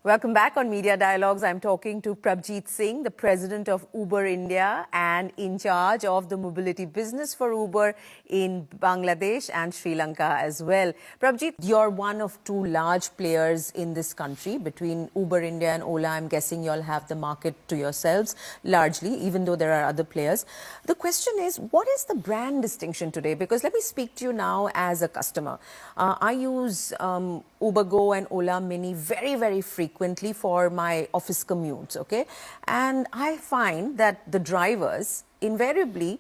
Welcome back on Media Dialogues. I'm talking to Prabhjeet Singh, the president of Uber India and in charge of the mobility business for Uber in Bangladesh and Sri Lanka as well. Prabhjeet, you're one of two large players in this country. Between Uber India and Ola, I'm guessing you'll have the market to yourselves largely, even though there are other players. The question is, what is the brand distinction today? Because let me speak to you now as a customer. I use Uber Go and Ola Mini very frequently for my office commutes, okay? And I find that the drivers invariably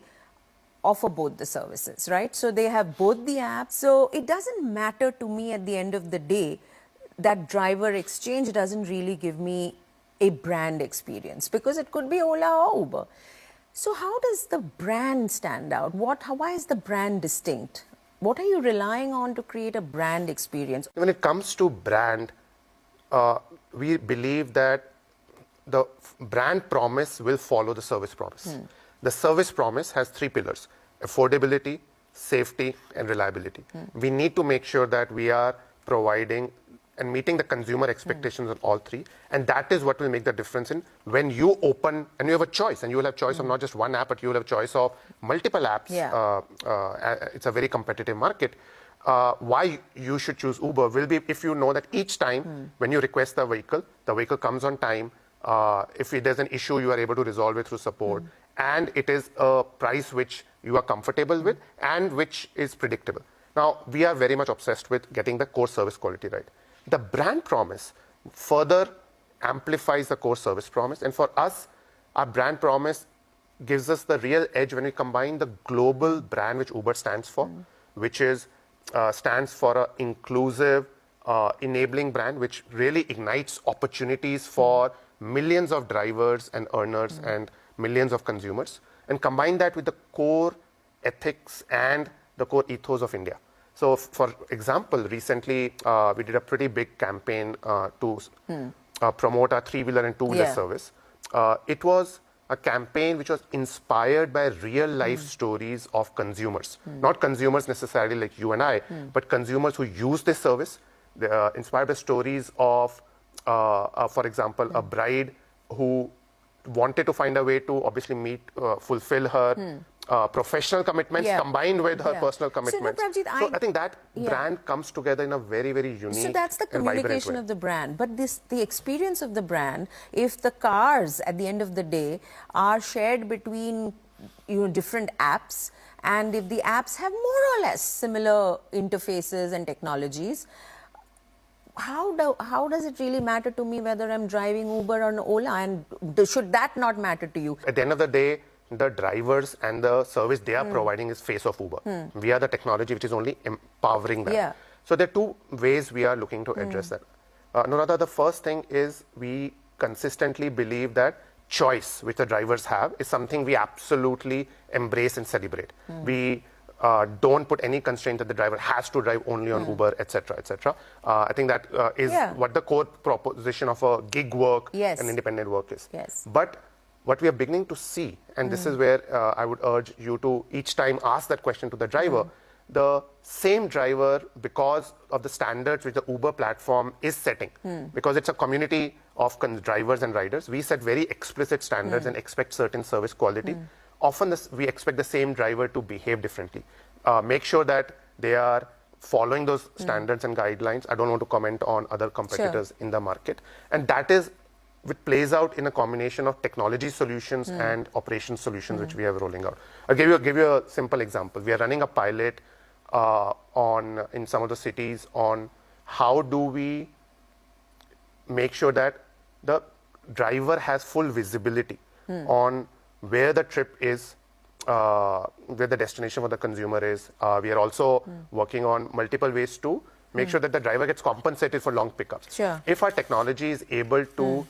offer both the services, right? So they have both the apps. So it doesn't matter to me at the end of the day that driver exchange doesn't really give me a brand experience because it could be Ola or Uber. So how does the brand stand out? Why is the brand distinct? What are you relying on to create a brand experience? When it comes to brand, we believe that the brand promise will follow the service promise. The service promise has three pillars: affordability, safety, and reliability. We need to make sure that we are providing and meeting the consumer expectations on all three. And that is what will make the difference in when you open, and you have a choice, and you will have choice of not just one app, but you will have choice of multiple apps. It's a very competitive market. Why you should choose Uber will be if you know that each time when you request the vehicle comes on time. If there's an issue, you are able to resolve it through support. And it is a price which you are comfortable with and which is predictable. Now, we are very much obsessed with getting the core service quality right. The brand promise further amplifies the core service promise. And for us, our brand promise gives us the real edge when we combine the global brand which Uber stands for, which is stands for an inclusive, enabling brand, which really ignites opportunities for millions of drivers and earners and millions of consumers, and combine that with the core ethics and the core ethos of India. So, for example, recently we did a pretty big campaign to promote our three-wheeler and two-wheeler service. It was a campaign which was inspired by real-life stories of consumers. Not consumers necessarily like you and I, but consumers who use this service. They are inspired by stories of, for example, a bride who wanted to find a way to obviously fulfill her professional commitments combined with her personal commitments. So, Prabhjeet, I think that brand comes together in a very unique. So that's the communication of the brand. But the experience of the brand, if the cars at the end of the day are shared between different apps, and if the apps have more or less similar interfaces and technologies, how does it really matter to me whether I'm driving Uber or Ola, and should that not matter to you? At the end of the day, the drivers and the service they are providing is face of Uber. We are the technology which is only empowering them. So there are two ways we are looking to address that. Anuradha, the first thing is we consistently believe that choice which the drivers have is something we absolutely embrace and celebrate. We don't put any constraint that the driver has to drive only on Uber, etc., etc. I think that is what the core proposition of a gig work and independent work is. But what we are beginning to see, and this is where I would urge you to each time ask that question to the driver, the same driver, because of the standards which the Uber platform is setting, because it's a community of drivers and riders, we set very explicit standards and expect certain service quality. Often we expect the same driver to behave differently. Make sure that they are following those standards and guidelines. I don't want to comment on other competitors in the market. And that is which plays out in a combination of technology solutions and operations solutions which we are rolling out. I'll give you a simple example. We are running a pilot in some of the cities on how do we make sure that the driver has full visibility on where the trip is, where the destination for the consumer is. We are also working on multiple ways to make sure that the driver gets compensated for long pickups. If our technology is able to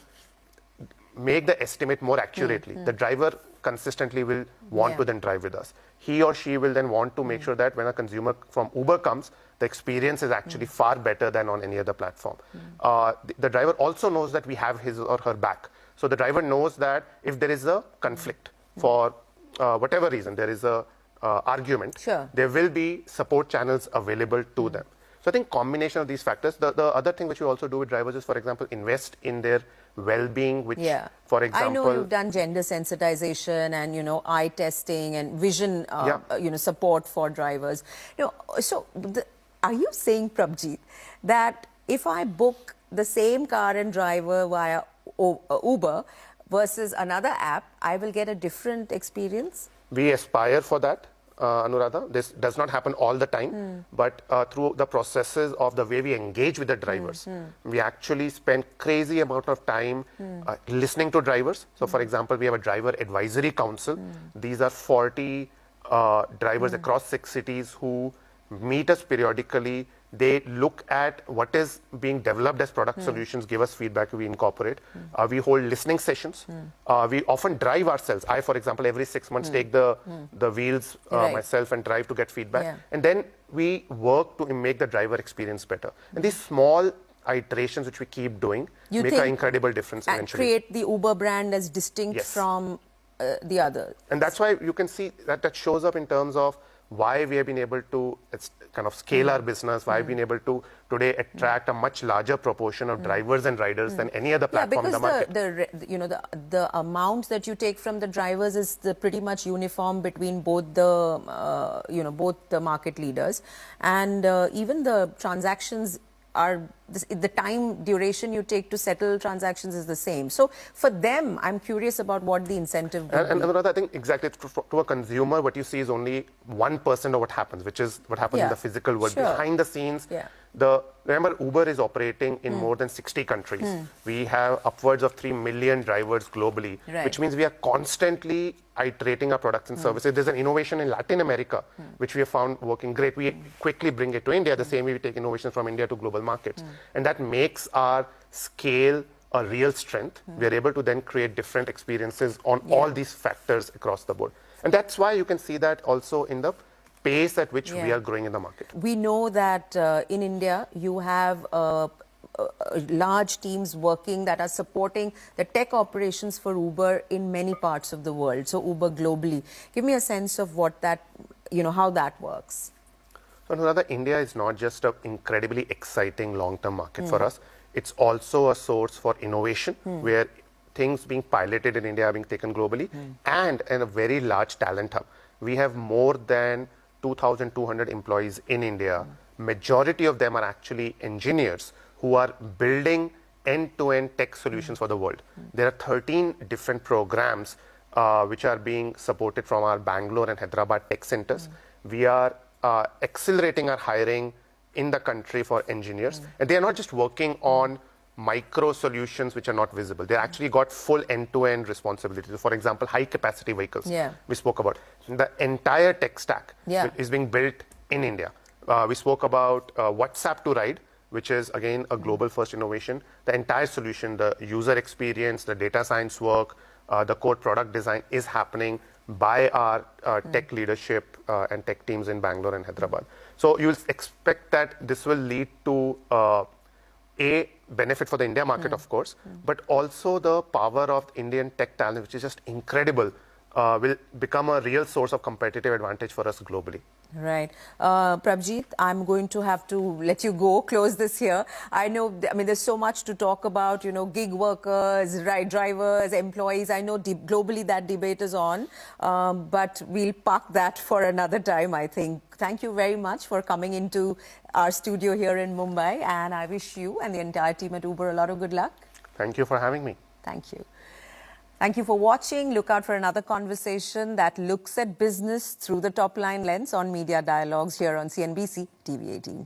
make the estimate more accurately, the driver consistently will want to then drive with us. He or she will then want to make sure that when a consumer from Uber comes, the experience is actually far better than on any other platform. The driver also knows that we have his or her back. So the driver knows that if there is a conflict for whatever reason, there is a argument, there will be support channels available to them. So I think combination of these factors. The other thing which we also do with drivers is, for example, invest in their well-being, which, for example, I know you've done gender sensitization and, eye testing and vision, support for drivers. So are you saying, Prabhjeet, that if I book the same car and driver via Uber versus another app, I will get a different experience? We aspire for that, Anuradha. This does not happen all the time, but through the processes of the way we engage with the drivers, we actually spend crazy amount of time listening to drivers. So, for example, we have a driver advisory council. These are 40 drivers across 6 cities who meet us periodically. They look at what is being developed as product solutions, give us feedback, we incorporate. We hold listening sessions. We often drive ourselves. I, for example, every 6 months take the wheels myself and drive to get feedback. And then we work to make the driver experience better. And these small iterations which we keep doing make an incredible difference eventually. Create the Uber brand as distinct from the others. And that's why you can see that shows up in terms of why we have been able to kind of scale our business, why we've been able to today attract a much larger proportion of drivers and riders than any other platform in the market. The amount that you take from the drivers is pretty much uniform between both the both the market leaders, and even the transactions are the time duration you take to settle transactions is the same. So for them, I'm curious about what the incentive would and be. Anuradha, I think exactly to a consumer, what you see is only 1% of what happens, which is what happens in the physical world. Behind the scenes, remember, Uber is operating in more than 60 countries. We have upwards of 3 million drivers globally, which means we are constantly iterating our products and services. There's an innovation in Latin America, which we have found working great. We quickly bring it to India, the same way we take innovations from India to global markets. And that makes our scale a real strength. We are able to then create different experiences on all these factors across the board. And that's why you can see that also in the pace at which we are growing in the market. We know that in India, you have large teams working that are supporting the tech operations for Uber in many parts of the world. So Uber globally. Give me a sense of what that, how that works. So Anuradha, India is not just an incredibly exciting long-term market for us. It's also a source for innovation where things being piloted in India are being taken globally and in a very large talent hub. We have more than 2,200 employees in India. Majority of them are actually engineers who are building end-to-end tech solutions for the world. There are 13 different programs which are being supported from our Bangalore and Hyderabad tech centers. We are accelerating our hiring in the country for engineers. And they are not just working on micro solutions which are not visible. They actually got full end-to-end responsibility. So for example, high-capacity vehicles we spoke about. The entire tech stack is being built in India. We spoke about WhatsApp to Ride, which is, again, a global first innovation. The entire solution, the user experience, the data science work, the core product design is happening by our tech leadership and tech teams in Bangalore and Hyderabad. So you'll expect that this will lead to a benefit for the India market, of course, but also the power of Indian tech talent, which is just incredible, will become a real source of competitive advantage for us globally. Right. Prabhjeet, I'm going to have to let you go, close this here. I know, there's so much to talk about, gig workers, drivers, employees. I know globally that debate is on, but we'll park that for another time, I think. Thank you very much for coming into our studio here in Mumbai, and I wish you and the entire team at Uber a lot of good luck. Thank you for having me. Thank you. Thank you for watching. Look out for another conversation that looks at business through the top-line lens on Media Dialogues here on CNBC TV18.